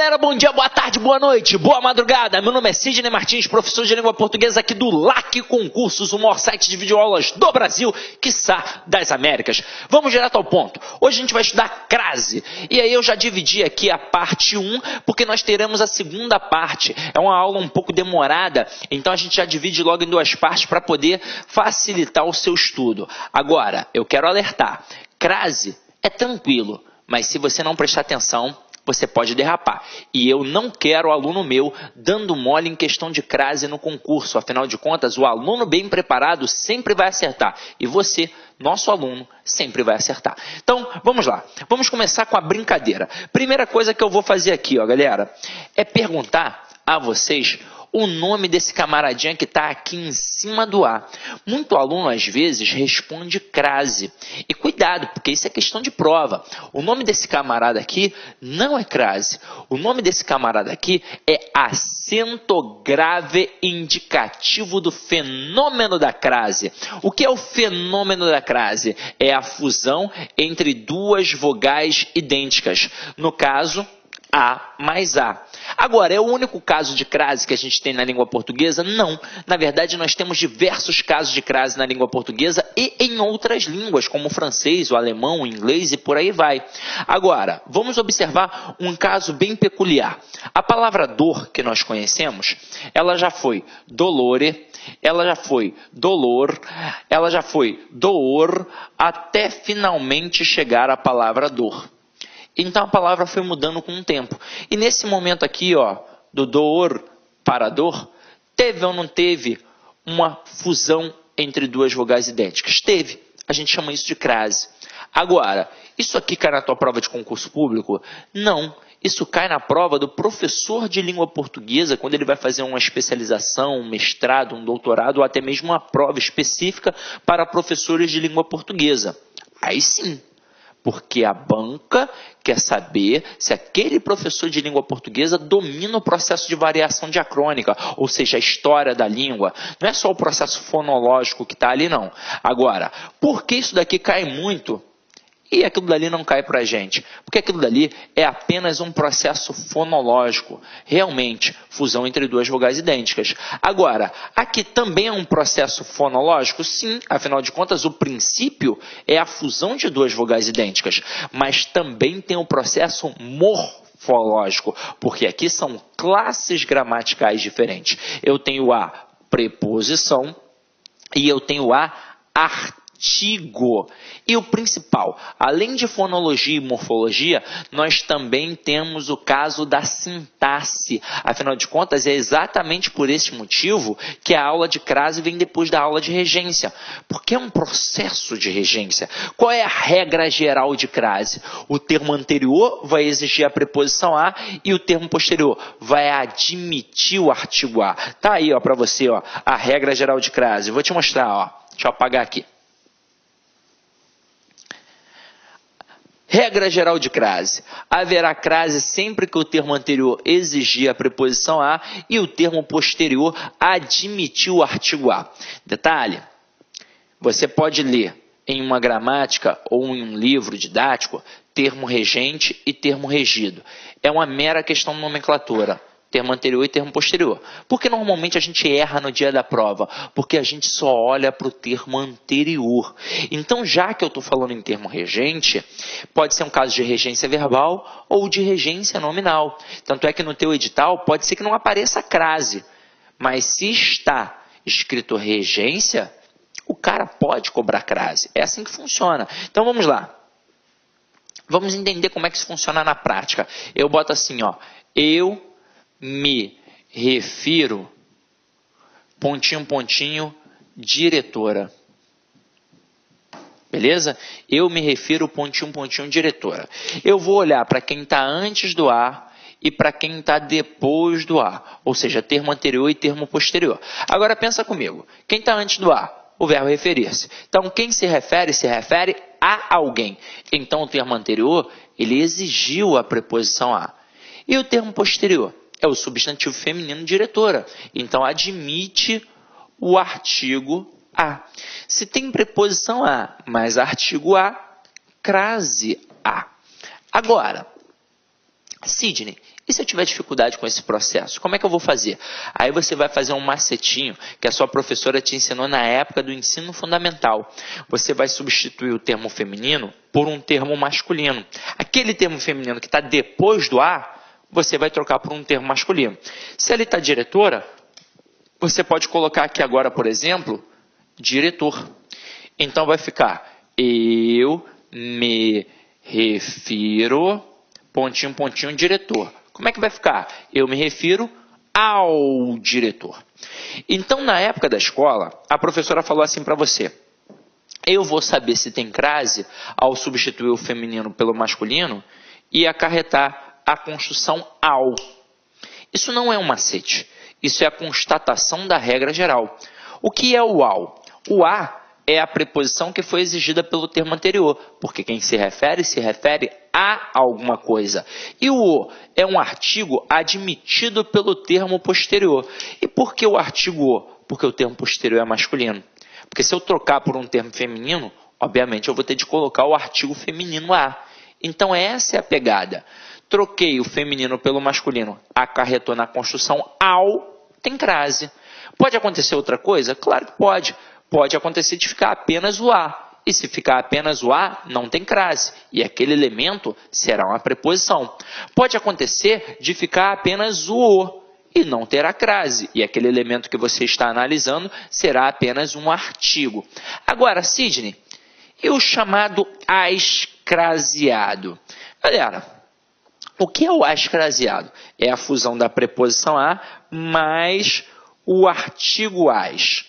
galera, bom dia, boa tarde, boa noite, boa madrugada. Meu nome é Sidney Martins, professor de língua portuguesa aqui do LAC Concursos, o maior site de videoaulas do Brasil, quiçá das Américas. Vamos direto ao ponto. Hoje a gente vai estudar crase. E aí eu já dividi aqui a parte 1, porque nós teremos a segunda parte. É uma aula um pouco demorada, então a gente já divide logo em duas partes para poder facilitar o seu estudo. Agora, eu quero alertar, crase é tranquilo, mas se você não prestar atenção, você pode derrapar. E eu não quero aluno meu dando mole em questão de crase no concurso. Afinal de contas, o aluno bem preparado sempre vai acertar. E você, nosso aluno, sempre vai acertar. Então, vamos lá. Vamos começar com a brincadeira. Primeira coisa que eu vou fazer aqui, ó, galera, é perguntar a vocês o nome desse camaradinha que está aqui em cima do A. Muito aluno, às vezes, responde crase. E cuidado, porque isso é questão de prova. O nome desse camarada aqui não é crase. O nome desse camarada aqui é acento grave indicativo do fenômeno da crase. O que é o fenômeno da crase? É a fusão entre duas vogais idênticas. No caso, A mais A. Agora, é o único caso de crase que a gente tem na língua portuguesa? Não. Na verdade, nós temos diversos casos de crase na língua portuguesa e em outras línguas, como o francês, o alemão, o inglês e por aí vai. Agora, vamos observar um caso bem peculiar. A palavra dor que nós conhecemos, ela já foi dolore, ela já foi dolor, ela já foi door, até finalmente chegar à palavra dor. Então a palavra foi mudando com o tempo. E nesse momento aqui, ó, do dor para dor, teve ou não teve uma fusão entre duas vogais idênticas? Teve. A gente chama isso de crase. Agora, isso aqui cai na tua prova de concurso público? Não. Isso cai na prova do professor de língua portuguesa, quando ele vai fazer uma especialização, um mestrado, um doutorado, ou até mesmo uma prova específica para professores de língua portuguesa. Aí sim. Porque a banca quer saber se aquele professor de língua portuguesa domina o processo de variação diacrônica, ou seja, a história da língua. Não é só o processo fonológico que está ali, não. Agora, por que isso daqui cai muito e aquilo dali não cai para a gente? Porque aquilo dali é apenas um processo fonológico, realmente, fusão entre duas vogais idênticas. Agora, aqui também é um processo fonológico? Sim, afinal de contas, o princípio é a fusão de duas vogais idênticas, mas também tem um processo morfológico, porque aqui são classes gramaticais diferentes. Eu tenho a preposição e eu tenho a artigo. E o principal, além de fonologia e morfologia, nós também temos o caso da sintaxe. Afinal de contas, é exatamente por esse motivo que a aula de crase vem depois da aula de regência, porque é um processo de regência. Qual é a regra geral de crase? O termo anterior vai exigir a preposição a e o termo posterior vai admitir o artigo a. Tá aí, ó, para você, ó, a regra geral de crase. Vou te mostrar, ó. Deixa eu apagar aqui. Regra geral de crase. Haverá crase sempre que o termo anterior exigir a preposição a e o termo posterior admitir o artigo a. Detalhe, você pode ler em uma gramática ou em um livro didático termo regente e termo regido. É uma mera questão de nomenclatura. Termo anterior e termo posterior. Porque normalmente a gente erra no dia da prova? Porque a gente só olha para o termo anterior. Então, já que eu estou falando em termo regente, pode ser um caso de regência verbal ou de regência nominal. Tanto é que no teu edital pode ser que não apareça crase. Mas se está escrito regência, o cara pode cobrar crase. É assim que funciona. Então, vamos lá. Vamos entender como é que isso funciona na prática. Eu boto assim, ó. Eu me refiro, pontinho, pontinho, diretora. Beleza? Eu me refiro, pontinho, pontinho, diretora. Eu vou olhar para quem está antes do A e para quem está depois do A. Ou seja, termo anterior e termo posterior. Agora pensa comigo. Quem está antes do A? O verbo referir-se. Então, quem se refere a alguém. Então, o termo anterior, ele exigiu a preposição a. E o termo posterior? É o substantivo feminino diretora. Então, admite o artigo a. Se tem preposição a, mais artigo a, crase a. Agora, Sidney, E se eu tiver dificuldade com esse processo, como é que eu vou fazer? Aí você vai fazer um macetinho que a sua professora te ensinou na época do ensino fundamental. Você vai substituir o termo feminino por um termo masculino. Aquele termo feminino que está depois do A, você vai trocar por um termo masculino. Se ali está diretora, você pode colocar aqui agora, por exemplo, diretor. Então vai ficar, eu me refiro, pontinho, pontinho, diretor. Como é que vai ficar? Eu me refiro ao diretor. Então, na época da escola, a professora falou assim para você: eu vou saber se tem crase ao substituir o feminino pelo masculino e acarretar a construção ao. Isso não é um macete. Isso é a constatação da regra geral. O que é o ao? O a é a preposição que foi exigida pelo termo anterior, porque quem se refere a alguma coisa. E o "o" é um artigo admitido pelo termo posterior. E por que o artigo "o"? Porque o termo posterior é masculino. Porque se eu trocar por um termo feminino, obviamente eu vou ter de colocar o artigo feminino a. Então essa é a pegada. Troquei o feminino pelo masculino, acarretou na construção ao, tem crase. Pode acontecer outra coisa? Claro que pode. Pode acontecer de ficar apenas o a. E se ficar apenas o a, não tem crase. E aquele elemento será uma preposição. Pode acontecer de ficar apenas o e não terá crase. E aquele elemento que você está analisando será apenas um artigo. Agora, Sidney, e o chamado ascraseado? Galera, o que é o ascraseado? É a fusão da preposição a mais o artigo as.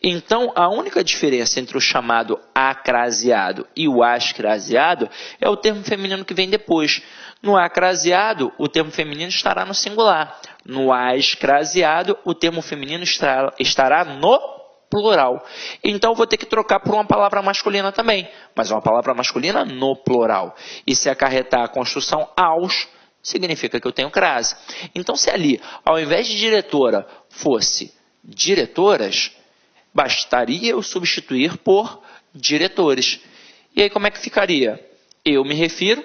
Então, a única diferença entre o chamado acraseado e o ascraseado é o termo feminino que vem depois. No acraseado, o termo feminino estará no singular. No ascraseado, o termo feminino estará no plural. Então, eu vou ter que trocar por uma palavra masculina também, mas uma palavra masculina no plural. E se acarretar a construção aos, significa que eu tenho crase. Então, se ali, ao invés de diretora, fosse diretoras, bastaria eu substituir por diretores. E aí como é que ficaria? Eu me refiro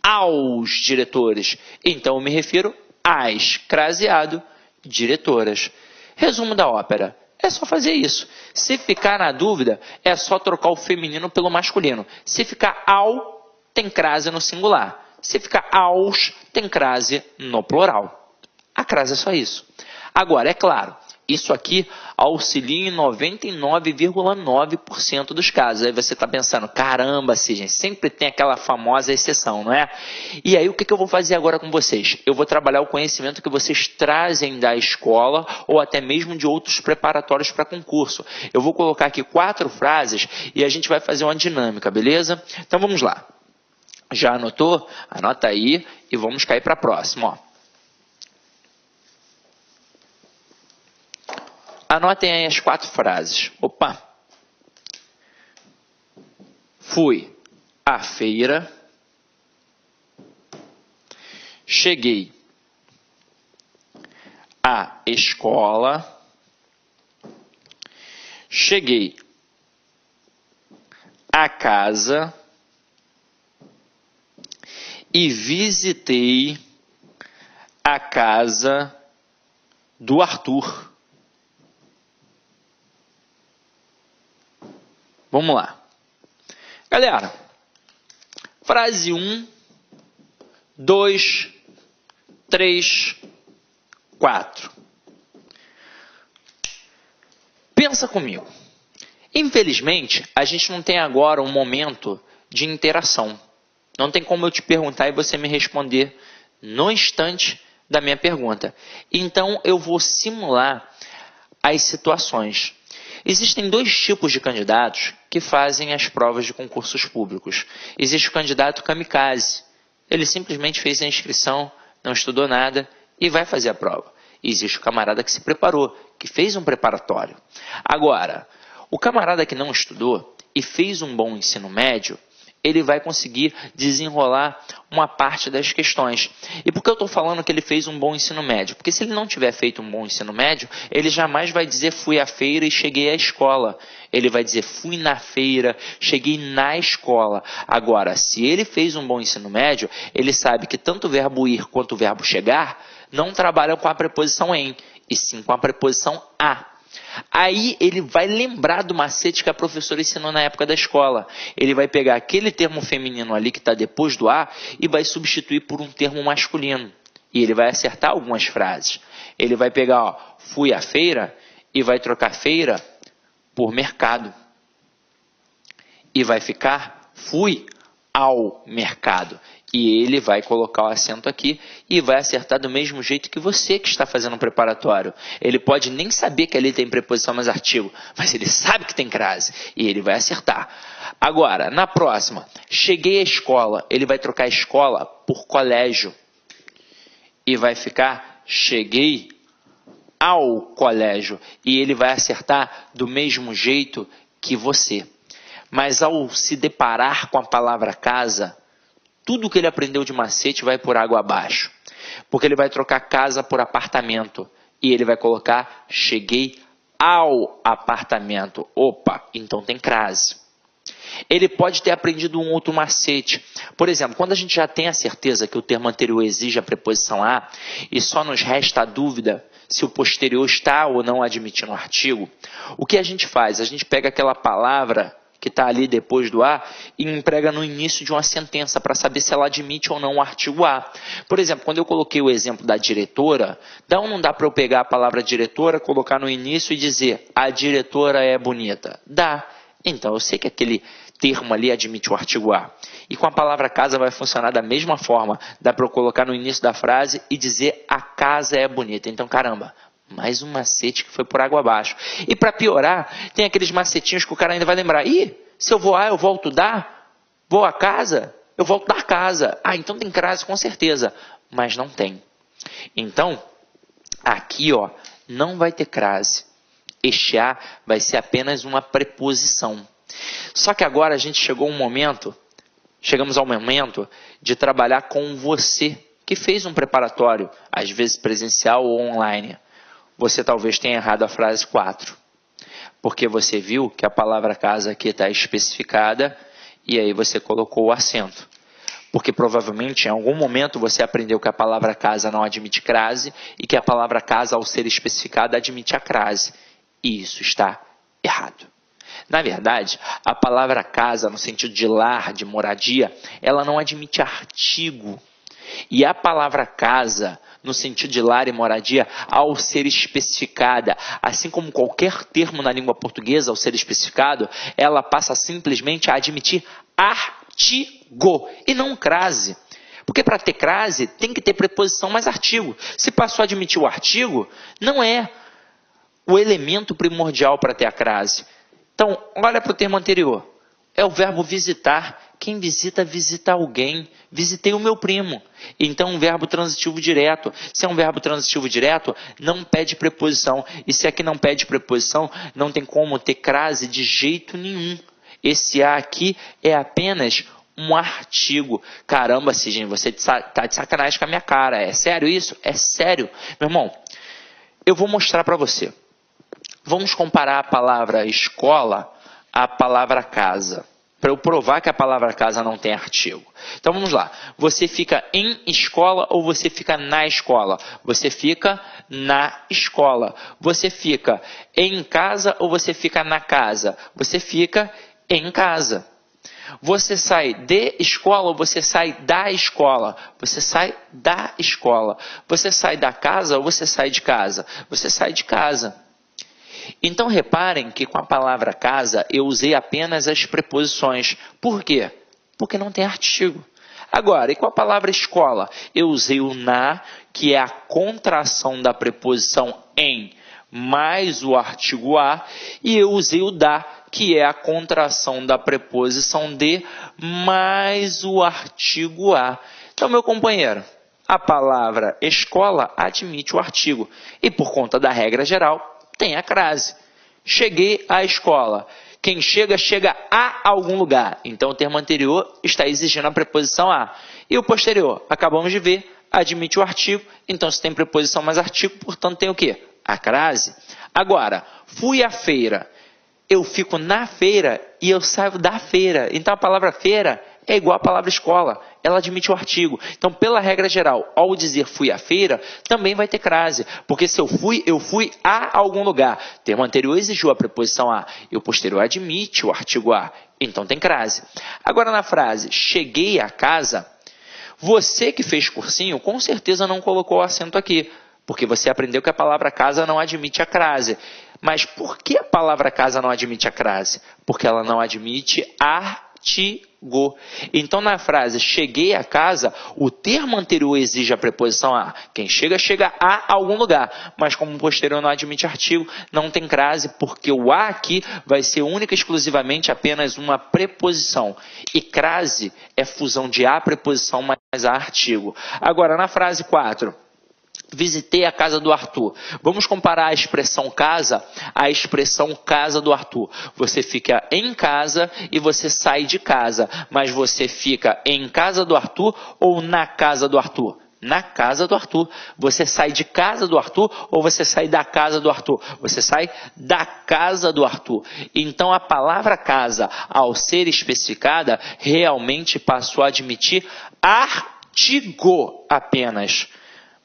aos diretores. Então eu me refiro às, craseado, diretoras. Resumo da ópera. É só fazer isso. Se ficar na dúvida, é só trocar o feminino pelo masculino. Se ficar ao, tem crase no singular. Se ficar aos, tem crase no plural. A crase é só isso. Agora, é claro, isso aqui auxilia em 99,9% dos casos. Aí você está pensando, caramba, Sidney, sempre tem aquela famosa exceção, não é? E aí o que eu vou fazer agora com vocês? Eu vou trabalhar o conhecimento que vocês trazem da escola ou até mesmo de outros preparatórios para concurso. Eu vou colocar aqui 4 frases e a gente vai fazer uma dinâmica, beleza? Então vamos lá. Já anotou? Anota aí e vamos cair para a próxima, ó. Anotem aí as 4 frases. Opa! Fui à feira. Cheguei à escola. Cheguei à casa. E visitei a casa do Arthur. Vamos lá. Galera, frase 1, 2, 3, 4. Pensa comigo. Infelizmente, a gente não tem agora um momento de interação. Não tem como eu te perguntar e você me responder no instante da minha pergunta. Então, eu vou simular as situações. Existem 2 tipos de candidatos que fazem as provas de concursos públicos. Existe o candidato kamikaze. Ele simplesmente fez a inscrição, não estudou nada e vai fazer a prova. E existe o camarada que se preparou, que fez um preparatório. Agora, o camarada que não estudou e fez um bom ensino médio, ele vai conseguir desenrolar uma parte das questões. E por que eu estou falando que ele fez um bom ensino médio? Porque se ele não tiver feito um bom ensino médio, ele jamais vai dizer fui à feira e cheguei à escola. Ele vai dizer fui na feira, cheguei na escola. Agora, se ele fez um bom ensino médio, ele sabe que tanto o verbo ir quanto o verbo chegar não trabalham com a preposição em, e sim com a preposição a. Aí ele vai lembrar do macete que a professora ensinou na época da escola. Ele vai pegar aquele termo feminino ali que está depois do a e vai substituir por um termo masculino. E ele vai acertar algumas frases. Ele vai pegar, ó, fui à feira e vai trocar feira por mercado. E vai ficar fui ao mercado. E ele vai colocar o acento aqui e vai acertar do mesmo jeito que você que está fazendo um preparatório. Ele pode nem saber que ali tem preposição mais artigo, mas ele sabe que tem crase e ele vai acertar. Agora, na próxima, cheguei à escola. Ele vai trocar escola por colégio e vai ficar cheguei ao colégio. E ele vai acertar do mesmo jeito que você. Mas ao se deparar com a palavra casa, tudo que ele aprendeu de macete vai por água abaixo. Porque ele vai trocar casa por apartamento. E ele vai colocar, cheguei ao apartamento. Opa, então tem crase. Ele pode ter aprendido um outro macete. Por exemplo, quando a gente já tem a certeza que o termo anterior exige a preposição a, e só nos resta a dúvida se o posterior está ou não admitindo o artigo, o que a gente faz? A gente pega aquela palavra que está ali depois do a, e emprega no início de uma sentença para saber se ela admite ou não o artigo a. Por exemplo, quando eu coloquei o exemplo da diretora, dá ou não dá para eu pegar a palavra diretora, colocar no início e dizer a diretora é bonita? Dá. Então, eu sei que aquele termo ali admite o artigo a. E com a palavra casa vai funcionar da mesma forma. Dá para eu colocar no início da frase e dizer a casa é bonita. Então, caramba, mais um macete que foi por água abaixo. E para piorar, tem aqueles macetinhos que o cara ainda vai lembrar. Ih, se eu vou a, eu volto da? Vou a casa? Eu volto da casa. Ah, então tem crase com certeza. Mas não tem. Então, aqui ó, não vai ter crase. Este a vai ser apenas uma preposição. Só que agora a gente chegamos ao momento de trabalhar com você, que fez um preparatório, às vezes presencial ou online. Você talvez tenha errado a frase 4, porque você viu que a palavra casa aqui está especificada e aí você colocou o acento. Porque provavelmente em algum momento você aprendeu que a palavra casa não admite crase e que a palavra casa, ao ser especificada, admite a crase. E isso está errado. Na verdade, a palavra casa, no sentido de lar, de moradia, ela não admite artigo. E a palavra casa, no sentido de lar e moradia, ao ser especificada, assim como qualquer termo na língua portuguesa, ao ser especificado, ela passa simplesmente a admitir artigo e não crase. Porque para ter crase, tem que ter preposição mais artigo. Se passou a admitir o artigo, não é o elemento primordial para ter a crase. Então, olha para o termo anterior. É o verbo visitar. Quem visita, visita alguém. Visitei o meu primo. Então, um verbo transitivo direto. Se é um verbo transitivo direto, não pede preposição. E se aqui não pede preposição, não tem como ter crase de jeito nenhum. Esse a aqui é apenas um artigo. Caramba, Sidney, você está de sacanagem com a minha cara. É sério isso? É sério. Meu irmão, eu vou mostrar para você. Vamos comparar a palavra escola à palavra casa, para eu provar que a palavra casa não tem artigo. Então vamos lá. Você fica em escola ou você fica na escola? Você fica na escola. Você fica em casa ou você fica na casa? Você fica em casa. Você sai de escola ou você sai da escola? Você sai da escola. Você sai da casa ou você sai de casa? Você sai de casa. Então reparem que com a palavra casa eu usei apenas as preposições. Por quê? Porque não tem artigo. Agora, e com a palavra escola? Eu usei o na, que é a contração da preposição em, mais o artigo a, e eu usei o da, que é a contração da preposição de, mais o artigo a. Então, meu companheiro, a palavra escola admite o artigo. E por conta da regra geral, tem a crase. Cheguei à escola. Quem chega, chega a algum lugar. Então, o termo anterior está exigindo a preposição a. E o posterior, acabamos de ver, admite o artigo. Então, se tem preposição mais artigo, portanto, tem o quê? A crase. Agora, fui à feira. Eu fico na feira e eu saio da feira. Então, a palavra feira é igual à palavra escola. Ela admite o artigo. Então, pela regra geral, ao dizer fui à feira, também vai ter crase. Porque se eu fui a algum lugar. O termo anterior exigiu a preposição a. E o posterior admite o artigo a. Então, tem crase. Agora, na frase, cheguei à casa, você que fez cursinho, com certeza não colocou o acento aqui. Porque você aprendeu que a palavra casa não admite a crase. Mas por que a palavra casa não admite a crase? Porque ela não admite artigo. Então, na frase cheguei a casa, o termo anterior exige a preposição a. Quem chega, chega a algum lugar. Mas como o posterior não admite artigo, não tem crase, porque o a aqui vai ser única e exclusivamente apenas uma preposição. E crase é fusão de a preposição mais a artigo. Agora, na frase 4. Visitei a casa do Arthur. Vamos comparar a expressão casa à expressão casa do Arthur. Você fica em casa e você sai de casa. Mas você fica em casa do Arthur ou na casa do Arthur? Na casa do Arthur. Você sai de casa do Arthur ou você sai da casa do Arthur? Você sai da casa do Arthur. Então a palavra casa, ao ser especificada, realmente passou a admitir artigo apenas.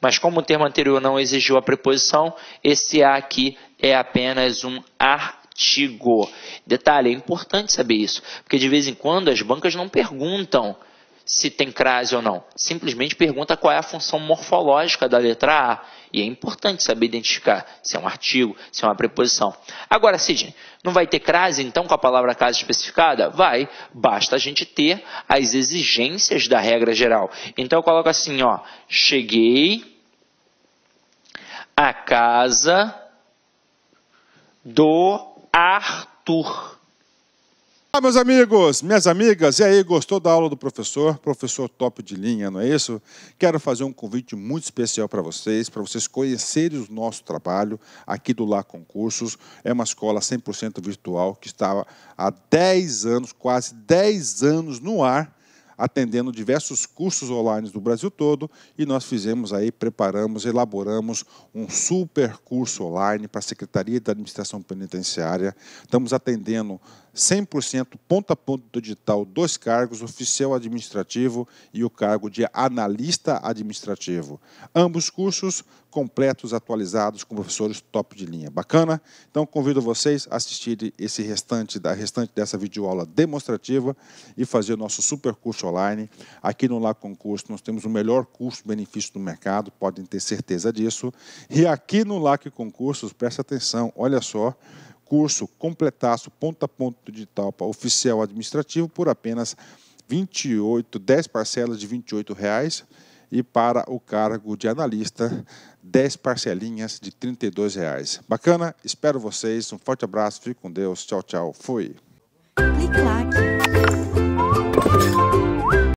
Mas como o termo anterior não exigiu a preposição, esse a aqui é apenas um artigo. Detalhe, é importante saber isso, porque de vez em quando as bancas não perguntam se tem crase ou não. Simplesmente pergunta qual é a função morfológica da letra A. E é importante saber identificar se é um artigo, se é uma preposição. Agora, Sidney, não vai ter crase então com a palavra casa especificada? Vai, basta a gente ter as exigências da regra geral. Então eu coloco assim, ó, cheguei à casa do Arthur. Olá, meus amigos, minhas amigas, e aí, gostou da aula do professor? Professor top de linha, não é isso? Quero fazer um convite muito especial para vocês conhecerem o nosso trabalho aqui do Lá Concursos. É uma escola 100% virtual que está há 10 anos, quase 10 anos no ar, atendendo diversos cursos online do Brasil todo, e nós fizemos aí, preparamos, elaboramos um super curso online para a Secretaria da Administração Penitenciária. Estamos atendendo 100% ponto a ponto do digital, 2 cargos, oficial administrativo e o cargo de analista administrativo. Ambos cursos completos, atualizados, com professores top de linha. Bacana? Então, convido vocês a assistirem esse restante dessa videoaula demonstrativa e fazer o nosso super curso online. Aqui no Lá Concurso, nós temos o melhor custo-benefício do mercado, podem ter certeza disso. E aqui no Lá Concursos, presta atenção, olha só, curso completaço, ponto a ponto digital para oficial administrativo por apenas 10 parcelas de R$ 28,00 e para o cargo de analista 10 parcelinhas de R$ 32,00. Bacana? Espero vocês, um forte abraço, fique com Deus, tchau, tchau, fui! Clique lá